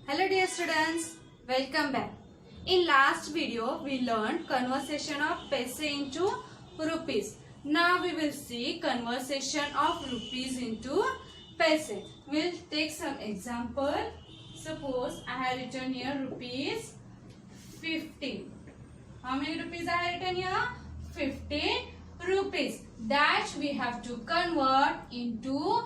Hello dear students, welcome back. In last video we learned conversion of paise into rupees. Now we will see conversion of rupees into paise. We'll take some example. Suppose I have written here rupees 15. How many rupees I have written here? 15 rupees. That we have to convert into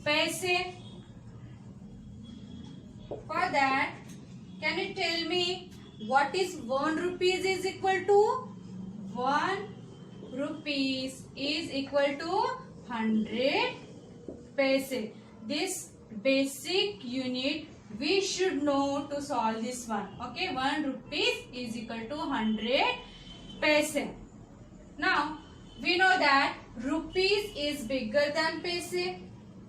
paise. For that, can you tell me what is 1 rupees is equal to? 1 rupees is equal to 100 paise. This basic unit we should know to solve this one. Okay, 1 rupees is equal to 100 paise. Now, we know that rupees is bigger than paise.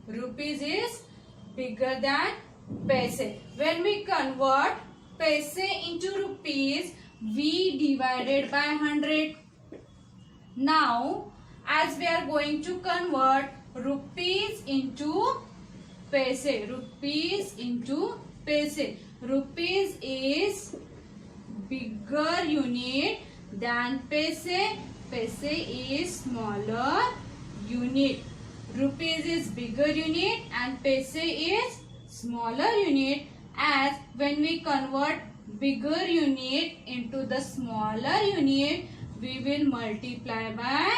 Rupees is bigger than paise. When we convert paise into rupees, we divided by 100. Now, as we are going to convert rupees into paise, rupees into paise, rupees is bigger unit than paise, paise is smaller unit. Rupees is bigger unit and paise is smaller unit. As when we convert bigger unit into the smaller unit, we will multiply by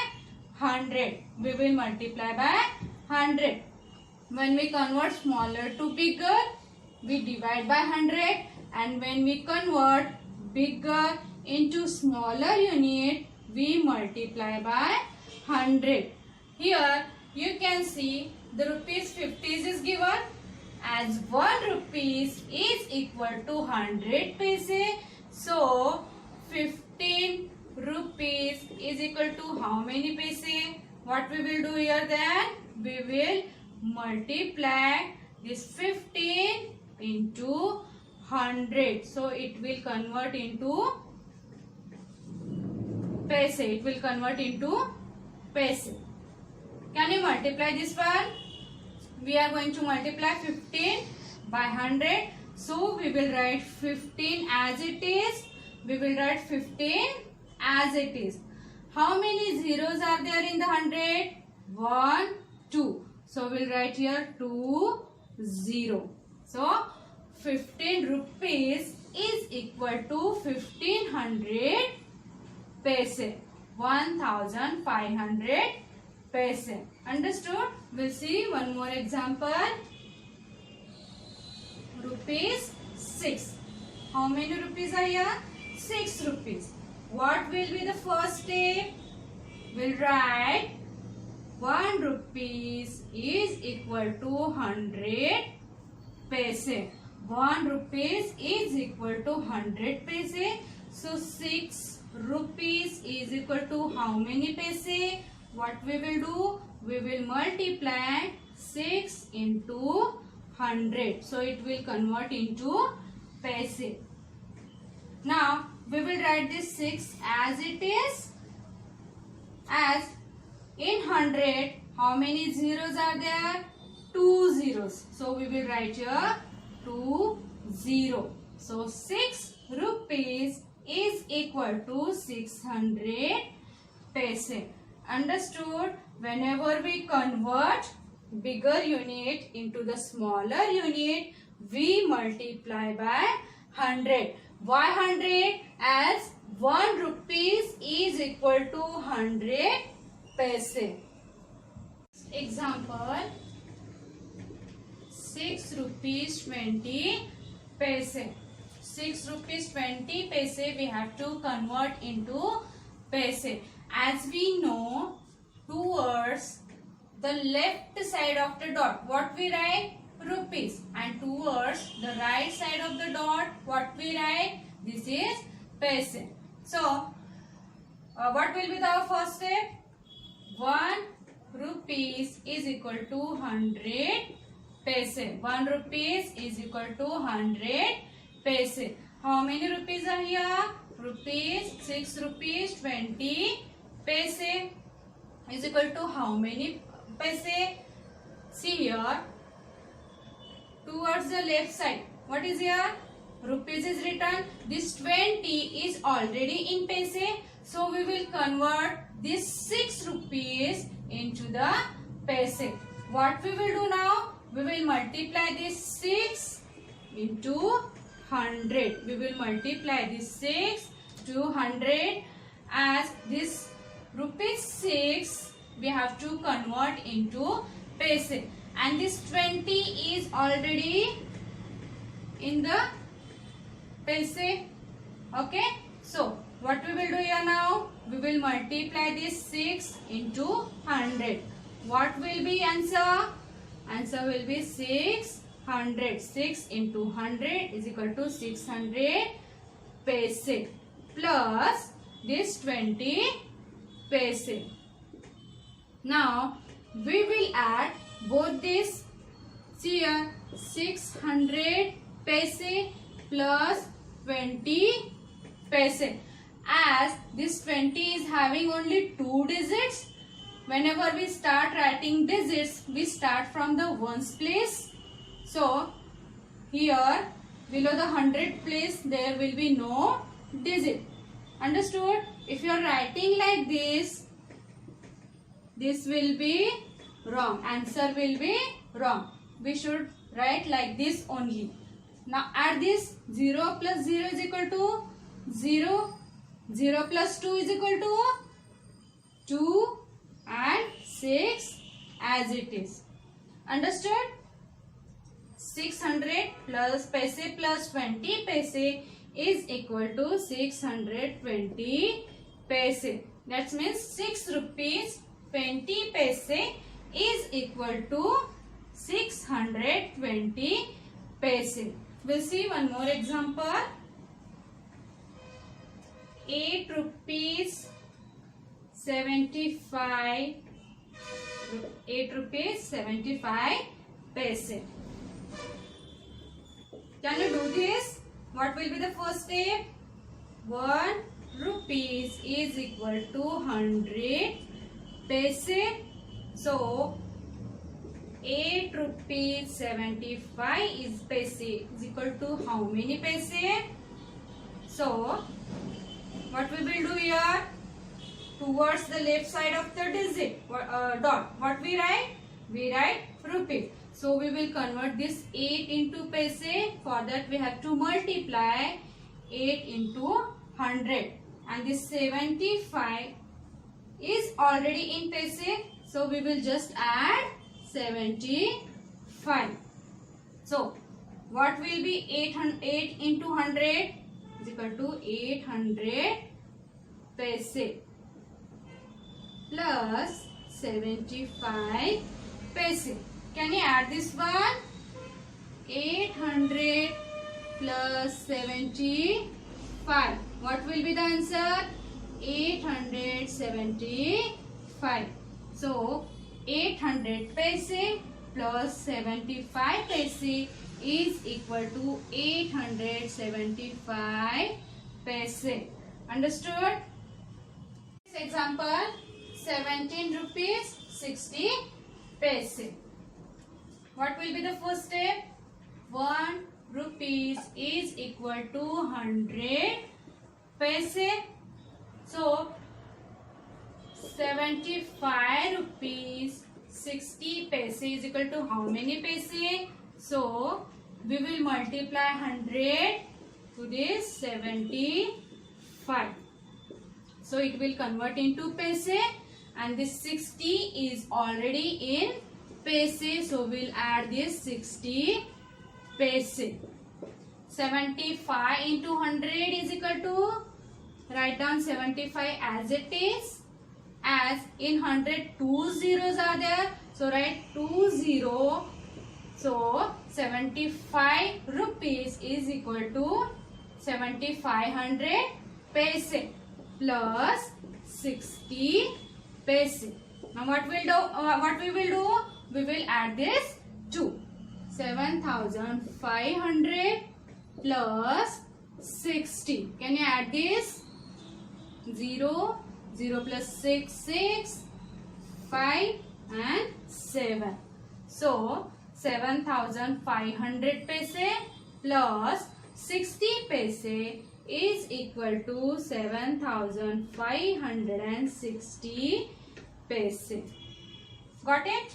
100. We will multiply by 100. When we convert smaller to bigger, we divide by 100. And when we convert bigger into smaller unit, we multiply by 100. Here you can see the rupees 50 is given. As 1 rupees is equal to 100 paise, so 15 rupees is equal to how many paise? What we will do here then? We will multiply this 15 into 100. So it will convert into paise. It will convert into paise. Can you multiply this one? We are going to multiply 15 by 100. So we will write 15 as it is. We will write 15 as it is. How many zeros are there in the 100? 1, 2. So we will write here 2, 0. So 15 rupees is equal to 1500 paise. 1500 paise. Understood? We'll see one more example. Rupees 6. How many rupees are here? 6 rupees. What will be the first step? We'll write 1 rupees is equal to 100 paise. 1 rupees is equal to 100 paise. So 6 rupees is equal to how many paise? What we will do? We will multiply 6 into 100. So it will convert into paise. Now we will write this 6 as it is. As in 100, how many zeros are there? 2 zeros. So we will write here 2, 0. So 6 rupees is equal to 600 paise. Understood? Whenever we convert bigger unit into the smaller unit, we multiply by 100. Why 100? As 1 rupees is equal to 100 paise. Example, 6 rupees 20 paise. 6 rupees 20 paise we have to convert into paise. As we know, towards the left side of the dot, what we write? Rupees. And towards the right side of the dot, what we write? This is paise. So, what will be the first step? 1 rupees is equal to 100 paise. 1 rupees is equal to 100 paise. How many rupees are here? Rupees, 6 rupees 20 paise is equal to how many paise? See here, towards the left side, What is here? Rupees is written. This 20 is already in paise. So we will convert this 6 rupees into the paise. What we will do now? We will multiply this 6 into 100. We will multiply this 6 to 100, as this rupees 6 we have to convert into paise, and this 20 is already in the paise. Okay, so what we will do here now? We will multiply this 6 into 100. What will be answer? Answer will be 600. 6 into 100 is equal to 600 paise plus this 20 paise. Now we will add both this. See here, 600 paise plus 20 paise. As this 20 is having only 2 digits, whenever we start writing digits, we start from the ones place. So here below the 100 place there will be no digit. Understood? If you are writing like this will be wrong. Answer will be wrong. We should write like this only. Now add this. 0 plus 0 is equal to 0. 0 plus 2 is equal to 2 and 6 as it is. Understood? 600 plus paise plus 20 paise is equal to 620 paise. That means 6 rupees 20 paise is equal to 620 paise. We'll see one more example. 8 rupees 75 paise. Can you do this? What will be the first step? 1 rupees is equal to 100 paise. So 8 rupees 75 is paise is equal to how many paise? So what we will do here? Towards the left side of the digit dot, what we write? We write rupee. So we will convert this 8 into paise. For that we have to multiply 8 into 100, and this 75 is already in paise. So we will just add 75. So what will be 8 into 100 is equal to 800 paise plus 75 paise. Can you add this one? 800 plus 75. What will be the answer? 875. So 800 paise plus 75 paise is equal to 875 paise. Understood? This example, 17 rupees 60 paise. What will be the first step? 1 rupees is equal to 100 paise. So 75 rupees 60 paise is equal to how many paise? So we will multiply 100 to this 75. So it will convert into paise, and this 60 is already in paise. So we'll add this 60 paise. 75 into 100 is equal to, write down 75 as it is. As in 100 2 zeros are there, so write 2 0. So 75 rupees is equal to 7500 paise plus 60 paise. Now what we will do? We will add this 2. 7500 plus 60. Can you add this? 0, 0 plus 6, 6, 5 and 7. So 7500 paise plus 60 paise is equal to 7560 paise. Got it?